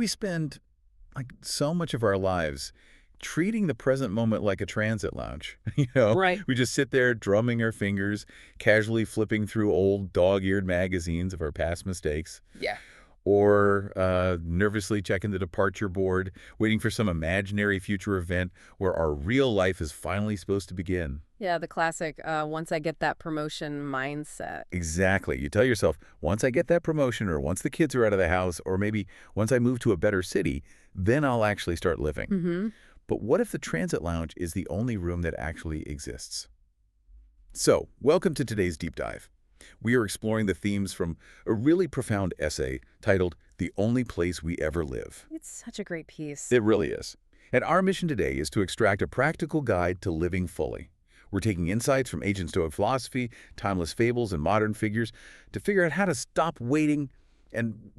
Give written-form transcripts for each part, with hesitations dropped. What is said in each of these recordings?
We spend so much of our lives treating the present moment like a transit lounge. Right. We just sit there drumming our fingers, casually flipping through old dog-eared magazines of our past mistakes, Yeah. or nervously checking the departure board, waiting for some imaginary future event where our real life is finally supposed to begin. Yeah, the classic once I get that promotion mindset. Exactly. You tell yourself, once I get that promotion, or once the kids are out of the house, or maybe once I move to a better city, then I'll actually start living. Mm-hmm. But what if the transit lounge is the only room that actually exists? So, welcome to today's deep dive. We are exploring the themes from a really profound essay titled The Only Place We Ever Live. It's such a great piece. It really is. And our mission today is to extract a practical guide to living fully. We're taking insights from ancient Stoic philosophy, timeless fables, and modern figures to figure out how to stop waiting and,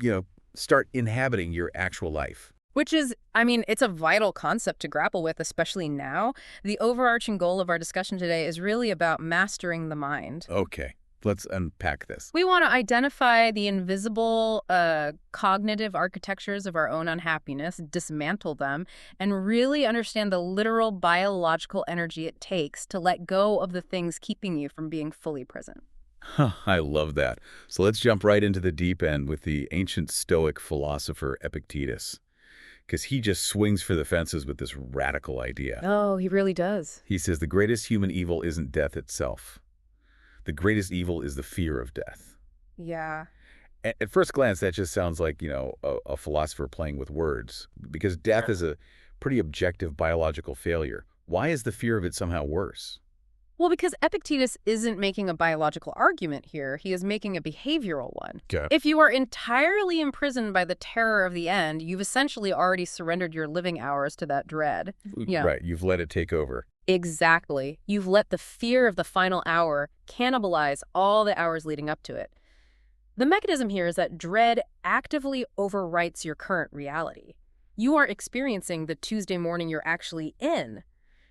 start inhabiting your actual life. Which is, I mean, it's a vital concept to grapple with, especially now. The overarching goal of our discussion today is really about mastering the mind. Okay, let's unpack this. We want to identify the invisible cognitive architectures of our own unhappiness, dismantle them, and really understand the literal biological energy it takes to let go of the things keeping you from being fully present. Huh, I love that. So let's jump right into the deep end with the ancient Stoic philosopher Epictetus, because he just swings for the fences with this radical idea. Oh, he really does. He says the greatest human evil isn't death itself. The greatest evil is the fear of death. Yeah. At first glance, that just sounds like, a philosopher playing with words, because death is a pretty objective biological failure. Why is the fear of it somehow worse? Well, because Epictetus isn't making a biological argument here. He is making a behavioral one. Okay. If you are entirely imprisoned by the terror of the end, you've essentially already surrendered your living hours to that dread. Yeah. Right, you've let it take over. Exactly. You've let the fear of the final hour cannibalize all the hours leading up to it. The mechanism here is that dread actively overwrites your current reality. You are experiencing the Tuesday morning you're actually in.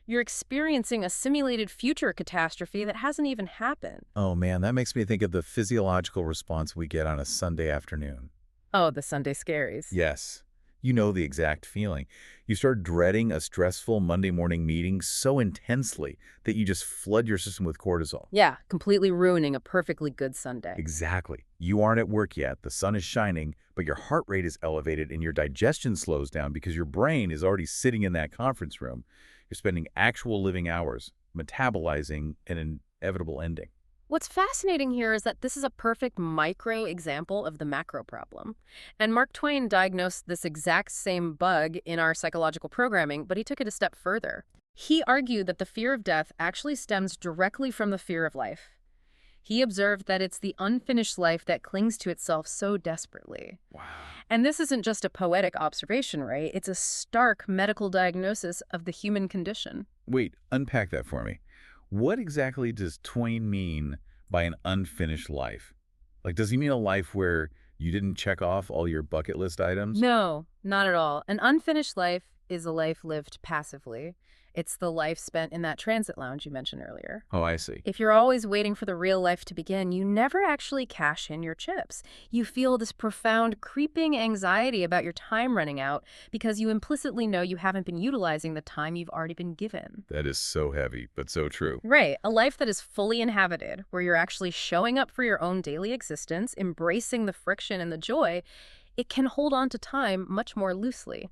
You're experiencing a simulated future catastrophe that hasn't even happened. Oh man, that makes me think of the physiological response we get on a Sunday afternoon. Oh, the Sunday scaries. Yes, you know the exact feeling. You start dreading a stressful Monday morning meeting so intensely that you just flood your system with cortisol. Yeah, completely ruining a perfectly good Sunday. Exactly. You aren't at work yet, the sun is shining, but your heart rate is elevated and your digestion slows down because your brain is already sitting in that conference room. You're spending actual living hours metabolizing an inevitable ending. What's fascinating here is that this is a perfect micro example of the macro problem. And Mark Twain diagnosed this exact same bug in our psychological programming, but he took it a step further. He argued that the fear of death actually stems directly from the fear of life. He observed that it's the unfinished life that clings to itself so desperately. Wow. And this isn't just a poetic observation, right? It's a stark medical diagnosis of the human condition. Wait, unpack that for me. What exactly does Twain mean by an unfinished life? Does he mean a life where you didn't check off all your bucket list items? No, not at all. An unfinished life is a life lived passively. It's the life spent in that transit lounge you mentioned earlier. Oh, I see. If you're always waiting for the real life to begin, you never actually cash in your chips. You feel this profound creeping anxiety about your time running out because you implicitly know you haven't been utilizing the time you've already been given. That is so heavy, but so true. Right. A life that is fully inhabited, where you're actually showing up for your own daily existence, embracing the friction and the joy, it can hold on to time much more loosely.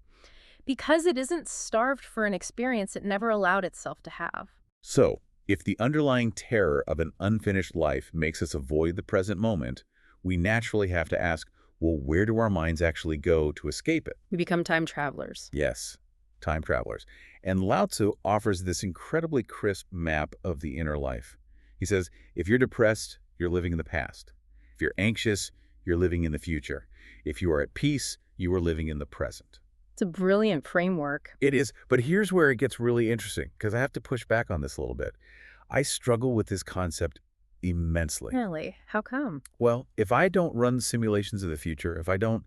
Because it isn't starved for an experience it never allowed itself to have. So, if the underlying terror of an unfinished life makes us avoid the present moment, we naturally have to ask, well, where do our minds actually go to escape it? We become time travelers. Yes, time travelers. And Lao Tzu offers this incredibly crisp map of the inner life. He says, if you're depressed, you're living in the past. If you're anxious, you're living in the future. If you are at peace, you are living in the present. It's a brilliant framework. It is, but here's where it gets really interesting, because I have to push back on this a little bit. I struggle with this concept immensely. Really? How come? Well, if I don't run simulations of the future, if I don't,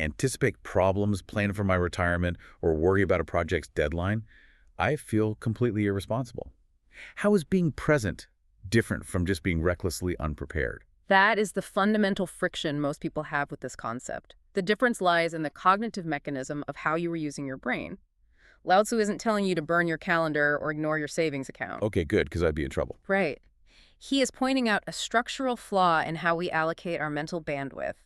anticipate problems, plan for my retirement, or worry about a project's deadline, I feel completely irresponsible. How is being present different from just being recklessly unprepared? That is the fundamental friction most people have with this concept. The difference lies in the cognitive mechanism of how you were using your brain. Lao Tzu isn't telling you to burn your calendar or ignore your savings account. Okay, good, because I'd be in trouble. Right. He is pointing out a structural flaw in how we allocate our mental bandwidth.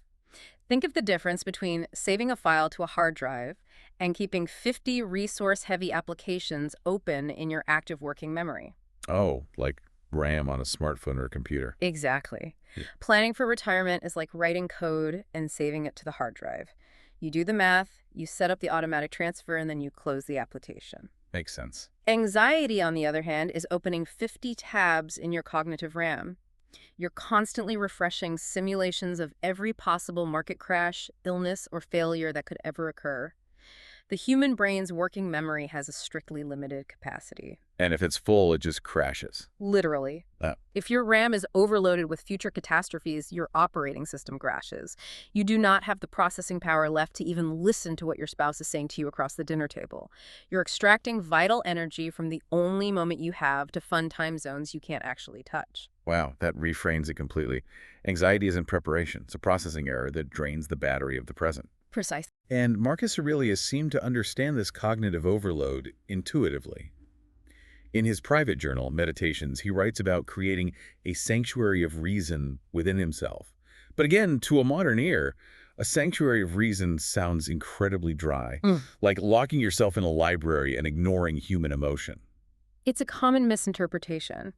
Think of the difference between saving a file to a hard drive and keeping 50 resource-heavy applications open in your active working memory. Oh, like RAM on a smartphone or a computer. Exactly. Yeah. Planning for retirement is like writing code and saving it to the hard drive. You do the math, you set up the automatic transfer, and then you close the application. Makes sense. Anxiety, on the other hand, is opening 50 tabs in your cognitive RAM. You're constantly refreshing simulations of every possible market crash, illness, or failure that could ever occur. The human brain's working memory has a strictly limited capacity. And if it's full, it just crashes. Literally. If your RAM is overloaded with future catastrophes, your operating system crashes. You do not have the processing power left to even listen to what your spouse is saying to you across the dinner table. You're extracting vital energy from the only moment you have to fund time zones you can't actually touch. Wow, that reframes it completely. Anxiety isn't preparation. It's a processing error that drains the battery of the present. Precisely. And Marcus Aurelius seemed to understand this cognitive overload intuitively. In his private journal, Meditations, he writes about creating a sanctuary of reason within himself. But again, to a modern ear, a sanctuary of reason sounds incredibly dry, like locking yourself in a library and ignoring human emotion. It's a common misinterpretation.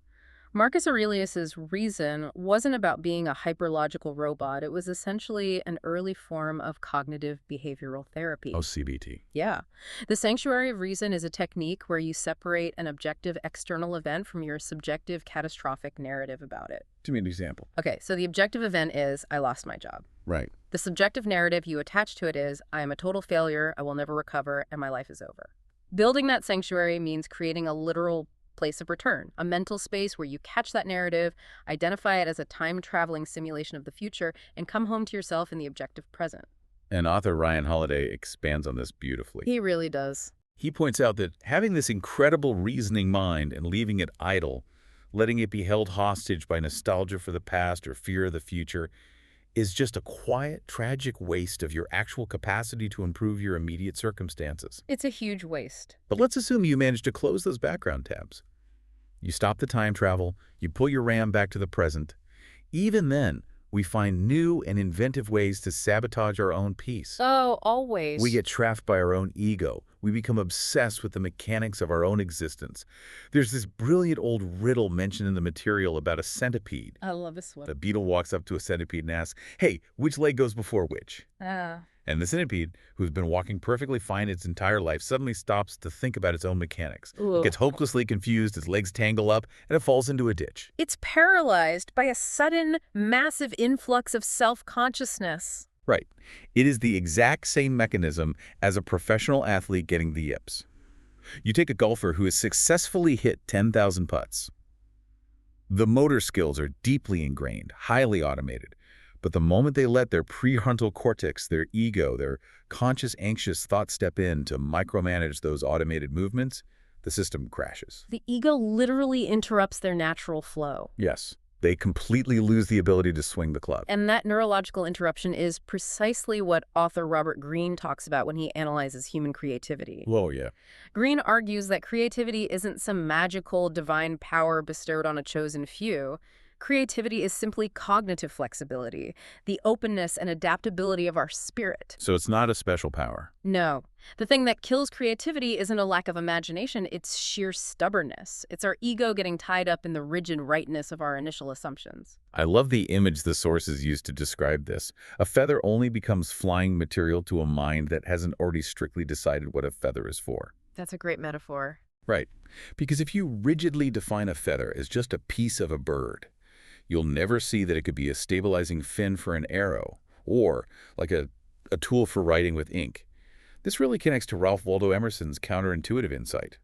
Marcus Aurelius's reason wasn't about being a hyperlogical robot. It was essentially an early form of cognitive behavioral therapy. Oh, CBT. Yeah. The sanctuary of reason is a technique where you separate an objective external event from your subjective catastrophic narrative about it. Give me an example. Okay, so the objective event is, I lost my job. Right. The subjective narrative you attach to it is, I am a total failure, I will never recover, and my life is over. Building that sanctuary means creating a literal place of return, a mental space where you catch that narrative, identify it as a time-traveling simulation of the future, and come home to yourself in the objective present. And author Ryan Holiday expands on this beautifully. He really does. He points out that having this incredible reasoning mind and leaving it idle, letting it be held hostage by nostalgia for the past or fear of the future, is just a quiet, tragic waste of your actual capacity to improve your immediate circumstances. It's a huge waste. But let's assume you manage to close those background tabs. You stop the time travel, you pull your RAM back to the present. Even then, we find new and inventive ways to sabotage our own peace. Oh, always. We get trapped by our own ego. We become obsessed with the mechanics of our own existence. There's this brilliant old riddle mentioned in the material about a centipede. I love this one. The beetle walks up to a centipede and asks, hey, which leg goes before which? And the centipede, who's been walking perfectly fine its entire life, suddenly stops to think about its own mechanics. It gets hopelessly confused, its legs tangle up, and it falls into a ditch. It's paralyzed by a sudden, massive influx of self-consciousness. Right. It is the exact same mechanism as a professional athlete getting the yips. You take a golfer who has successfully hit 10,000 putts. The motor skills are deeply ingrained, highly automated. But the moment they let their prefrontal cortex, their ego, their conscious, anxious thoughts step in to micromanage those automated movements, the system crashes. The ego literally interrupts their natural flow. Yes. They completely lose the ability to swing the club. And that neurological interruption is precisely what author Robert Greene talks about when he analyzes human creativity. Oh, yeah. Greene argues that creativity isn't some magical divine power bestowed on a chosen few. Creativity is simply cognitive flexibility, the openness and adaptability of our spirit. So it's not a special power. No. The thing that kills creativity isn't a lack of imagination, it's sheer stubbornness. It's our ego getting tied up in the rigid rightness of our initial assumptions. I love the image the sources use to describe this. A feather only becomes flying material to a mind that hasn't already strictly decided what a feather is for. That's a great metaphor. Right. Because if you rigidly define a feather as just a piece of a bird, you'll never see that it could be a stabilizing fin for an arrow, or like a tool for writing with ink. This really connects to Ralph Waldo Emerson's counterintuitive insight.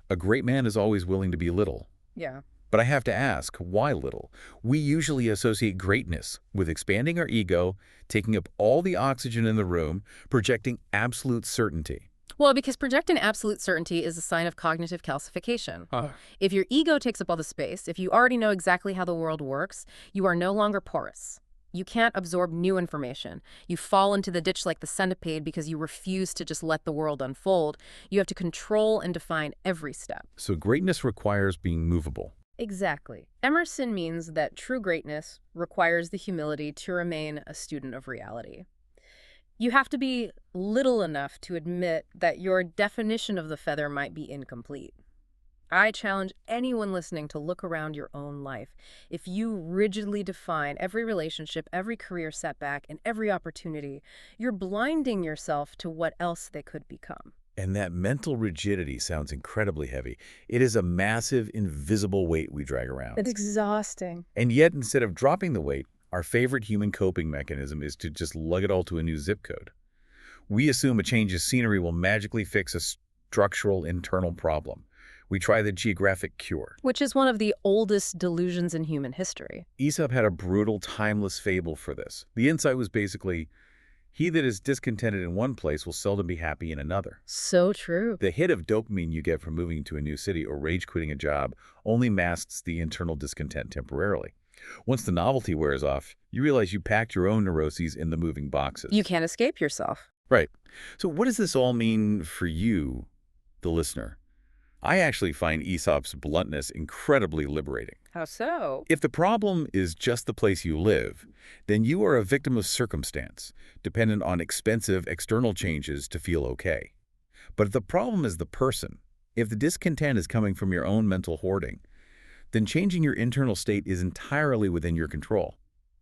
A great man is always willing to be little. Yeah. But I have to ask, why little? We usually associate greatness with expanding our ego, taking up all the oxygen in the room, projecting absolute certainty. Well, because projecting absolute certainty is a sign of cognitive calcification. If your ego takes up all the space, if you already know exactly how the world works, you are no longer porous. You can't absorb new information. You fall into the ditch like the centipede because you refuse to just let the world unfold. You have to control and define every step. So greatness requires being movable. Exactly. Emerson means that true greatness requires the humility to remain a student of reality. You have to be little enough to admit that your definition of the feather might be incomplete. I challenge anyone listening to look around your own life. If you rigidly define every relationship, every career setback, and every opportunity, you're blinding yourself to what else they could become. And that mental rigidity sounds incredibly heavy. It is a massive, invisible weight we drag around. It's exhausting. And yet, instead of dropping the weight, our favorite human coping mechanism is to just lug it all to a new zip code. We assume a change of scenery will magically fix a structural internal problem. We try the geographic cure. Which is one of the oldest delusions in human history. Aesop had a brutal, timeless fable for this. The insight was basically, he that is discontented in one place will seldom be happy in another. So true. The hit of dopamine you get from moving to a new city or rage quitting a job only masks the internal discontent temporarily. Once the novelty wears off, you realize you packed your own neuroses in the moving boxes. You can't escape yourself. Right. So what does this all mean for you, the listener? I actually find Aesop's bluntness incredibly liberating. How so? If the problem is just the place you live, then you are a victim of circumstance, dependent on expensive external changes to feel okay. But if the problem is the person, if the discontent is coming from your own mental hoarding, then changing your internal state is entirely within your control.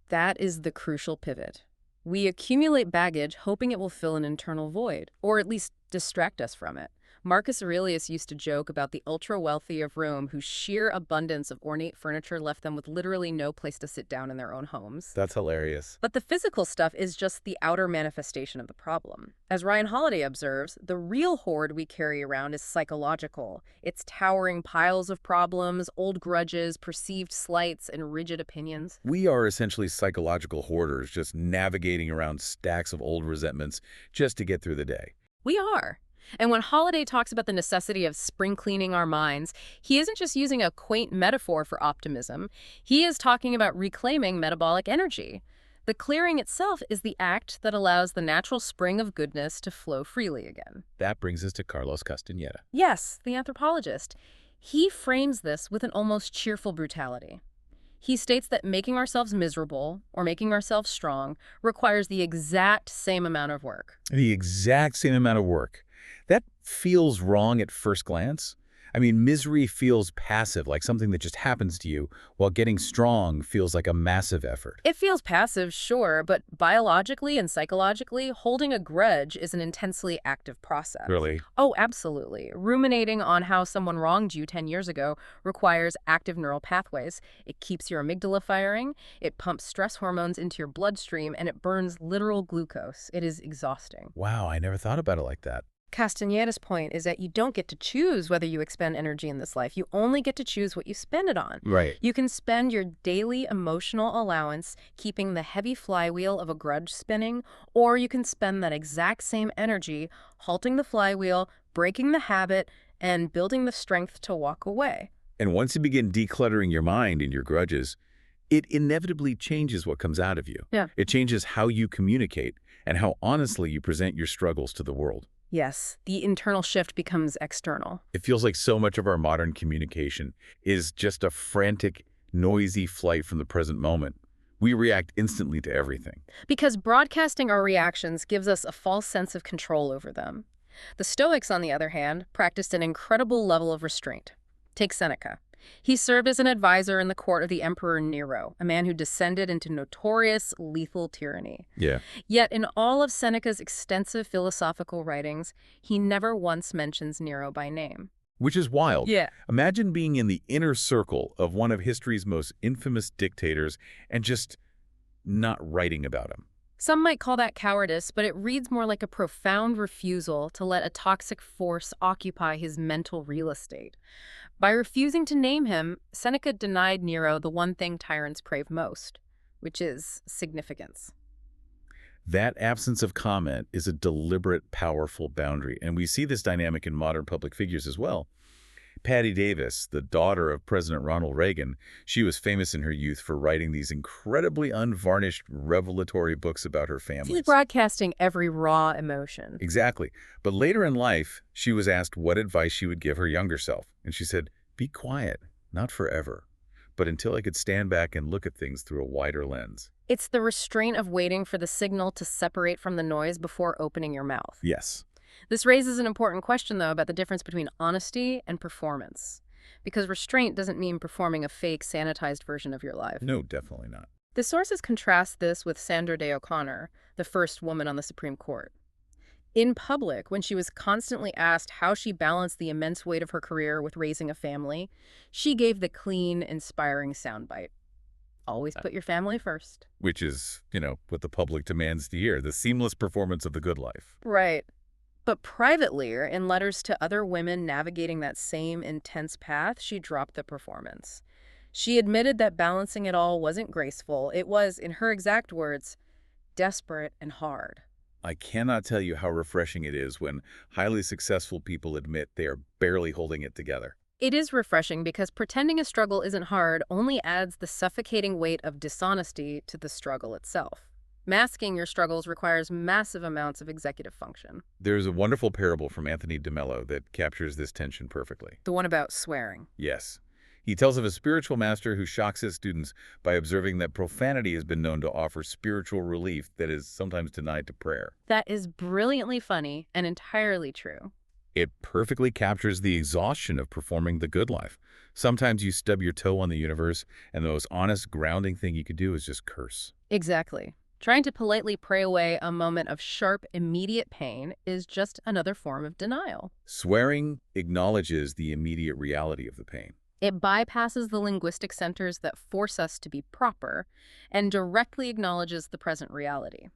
That is the crucial pivot. We accumulate baggage hoping it will fill an internal void, or at least distract us from it. Marcus Aurelius used to joke about the ultra-wealthy of Rome whose sheer abundance of ornate furniture left them with literally no place to sit down in their own homes. That's hilarious. But the physical stuff is just the outer manifestation of the problem. As Ryan Holiday observes, the real hoard we carry around is psychological. It's towering piles of problems, old grudges, perceived slights, and rigid opinions. We are essentially psychological hoarders, just navigating around stacks of old resentments just to get through the day. We are. And when Holiday talks about the necessity of spring cleaning our minds, he isn't just using a quaint metaphor for optimism. He is talking about reclaiming metabolic energy. The clearing itself is the act that allows the natural spring of goodness to flow freely again. That brings us to Carlos Castaneda. Yes, the anthropologist. He frames this with an almost cheerful brutality. He states that making ourselves miserable or making ourselves strong requires the exact same amount of work. The exact same amount of work. That feels wrong at first glance. I mean, misery feels passive, like something that just happens to you, while getting strong feels like a massive effort. It feels passive, sure, but biologically and psychologically, holding a grudge is an intensely active process. Really? Oh, absolutely. Ruminating on how someone wronged you 10 years ago requires active neural pathways. It keeps your amygdala firing, it pumps stress hormones into your bloodstream, and it burns literal glucose. It is exhausting. Wow, I never thought about it like that. Castaneda's point is that you don't get to choose whether you expend energy in this life. You only get to choose what you spend it on. Right. You can spend your daily emotional allowance keeping the heavy flywheel of a grudge spinning, or you can spend that exact same energy halting the flywheel, breaking the habit, and building the strength to walk away. And once you begin decluttering your mind and your grudges, it inevitably changes what comes out of you. Yeah. It changes how you communicate and how honestly you present your struggles to the world. Yes, the internal shift becomes external. It feels like so much of our modern communication is just a frantic, noisy flight from the present moment. We react instantly to everything. Because broadcasting our reactions gives us a false sense of control over them. The Stoics, on the other hand, practiced an incredible level of restraint. Take Seneca. He served as an advisor in the court of the Emperor Nero, a man who descended into notorious lethal tyranny. Yeah. Yet in all of Seneca's extensive philosophical writings, he never once mentions Nero by name. Which is wild. Yeah. Imagine being in the inner circle of one of history's most infamous dictators and just not writing about him. Some might call that cowardice, but it reads more like a profound refusal to let a toxic force occupy his mental real estate. By refusing to name him, Seneca denied Nero the one thing tyrants crave most, which is significance. That absence of comment is a deliberate, powerful boundary, and we see this dynamic in modern public figures as well. Patty Davis, the daughter of President Ronald Reagan, she was famous in her youth for writing these incredibly unvarnished, revelatory books about her She's families. broadcasting every raw emotion. Exactly. But later in life, she was asked what advice she would give her younger self. And she said, "Be quiet, not forever, but until I could stand back and look at things through a wider lens." It's the restraint of waiting for the signal to separate from the noise before opening your mouth. Yes. This raises an important question, though, about the difference between honesty and performance. Because restraint doesn't mean performing a fake, sanitized version of your life. No, definitely not. The sources contrast this with Sandra Day O'Connor, the first woman on the Supreme Court. In public, when she was constantly asked how she balanced the immense weight of her career with raising a family, she gave the clean, inspiring soundbite. Always put your family first. Which is, what the public demands to hear, the seamless performance of the good life. Right. But privately, or in letters to other women navigating that same intense path, she dropped the performance. She admitted that balancing it all wasn't graceful. It was, in her exact words, desperate and hard. I cannot tell you how refreshing it is when highly successful people admit they are barely holding it together. It is refreshing because pretending a struggle isn't hard only adds the suffocating weight of dishonesty to the struggle itself. Masking your struggles requires massive amounts of executive function. There's a wonderful parable from Anthony DeMello that captures this tension perfectly. The one about swearing. Yes. He tells of a spiritual master who shocks his students by observing that profanity has been known to offer spiritual relief that is sometimes denied to prayer. That is brilliantly funny and entirely true. It perfectly captures the exhaustion of performing the good life. Sometimes you stub your toe on the universe, and the most honest, grounding thing you could do is just curse. Exactly. Trying to politely pray away a moment of sharp, immediate pain is just another form of denial. Swearing acknowledges the immediate reality of the pain. It bypasses the linguistic centers that force us to be proper and directly acknowledges the present reality.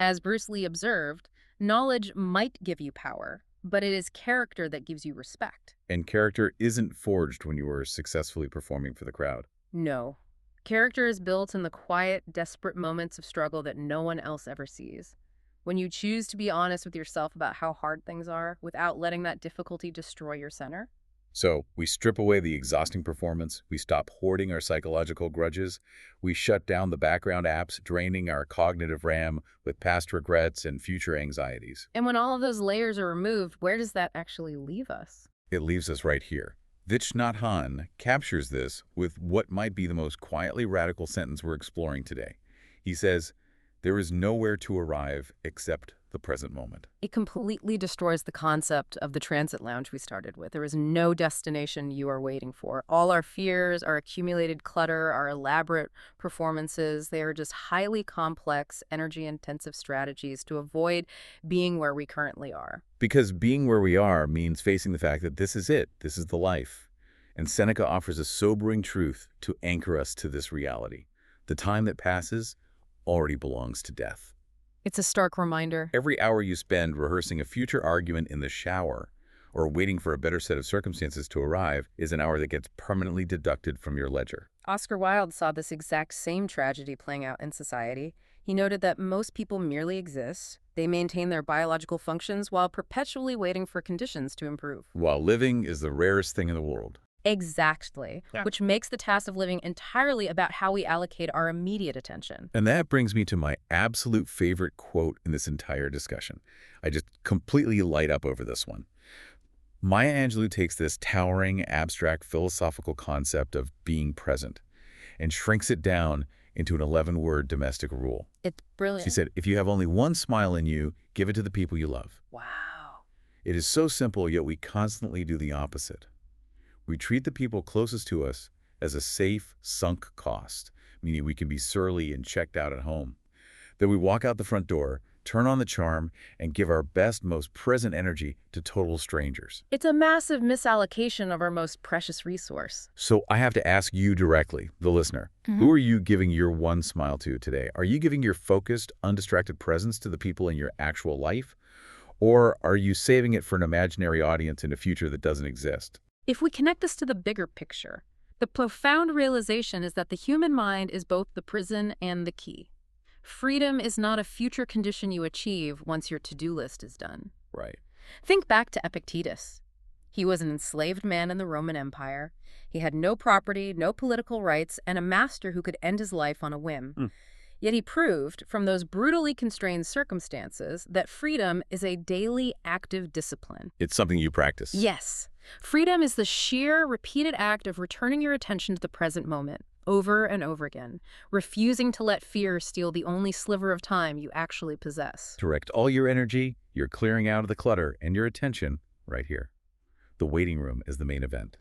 As Bruce Lee observed, knowledge might give you power, but it is character that gives you respect. And character isn't forged when you are successfully performing for the crowd. No. Character is built in the quiet, desperate moments of struggle that no one else ever sees. When you choose to be honest with yourself about how hard things are without letting that difficulty destroy your center. So we strip away the exhausting performance, we stop hoarding our psychological grudges, we shut down the background apps, draining our cognitive RAM with past regrets and future anxieties. And when all of those layers are removed, where does that actually leave us? It leaves us right here. Thich Nhat Hanh captures this with what might be the most quietly radical sentence we're exploring today. He says, "There is nowhere to arrive except the present moment." It completely destroys the concept of the transit lounge we started with. There is no destination you are waiting for. All our fears, our accumulated clutter, our elaborate performances, they are just highly complex, energy-intensive strategies to avoid being where we currently are. Because being where we are means facing the fact that this is it, this is the life. And Seneca offers a sobering truth to anchor us to this reality. The time that passes already belongs to death. It's a stark reminder. Every hour you spend rehearsing a future argument in the shower or waiting for a better set of circumstances to arrive is an hour that gets permanently deducted from your ledger. Oscar Wilde saw this exact same tragedy playing out in society. He noted that most people merely exist. They maintain their biological functions while perpetually waiting for conditions to improve. While living is the rarest thing in the world. Exactly, Yeah. which makes the task of living entirely about how we allocate our immediate attention. And that brings me to my absolute favorite quote in this entire discussion. I just completely light up over this one. Maya Angelou takes this towering, abstract, philosophical concept of being present and shrinks it down into an 11-word domestic rule. It's brilliant. She said, if you have only one smile in you, give it to the people you love. Wow. It is so simple, yet we constantly do the opposite. We treat the people closest to us as a safe, sunk cost, meaning we can be surly and checked out at home. Then we walk out the front door, turn on the charm, and give our best, most present energy to total strangers. It's a massive misallocation of our most precious resource. So I have to ask you directly, the listener, who are you giving your one smile to today? Are you giving your focused, undistracted presence to the people in your actual life? Or are you saving it for an imaginary audience in a future that doesn't exist? If we connect this to the bigger picture, the profound realization is that the human mind is both the prison and the key. Freedom is not a future condition you achieve once your to-do list is done. Right. Think back to Epictetus. He was an enslaved man in the Roman Empire. He had no property, no political rights, and a master who could end his life on a whim. Hmm. Yet he proved, from those brutally constrained circumstances, that freedom is a daily active discipline. It's something you practice. Yes. Freedom is the sheer, repeated act of returning your attention to the present moment, over and over again, refusing to let fear steal the only sliver of time you actually possess. Direct all your energy, your clearing out of the clutter, and your attention right here. The waiting room is the main event.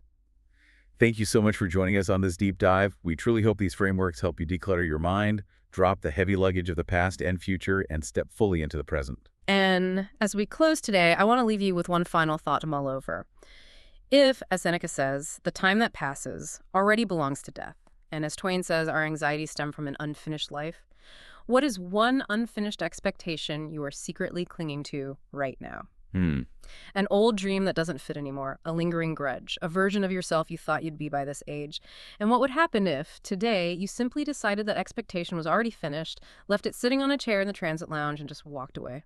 Thank you so much for joining us on this deep dive. We truly hope these frameworks help you declutter your mind, drop the heavy luggage of the past and future, and step fully into the present. And as we close today, I want to leave you with one final thought to mull over. If, as Seneca says, the time that passes already belongs to death, and as Twain says, our anxieties stem from an unfinished life, what is one unfinished expectation you are secretly clinging to right now? An old dream that doesn't fit anymore, a lingering grudge, a version of yourself you thought you'd be by this age. And what would happen if, today, you simply decided that expectation was already finished, left it sitting on a chair in the transit lounge, and just walked away?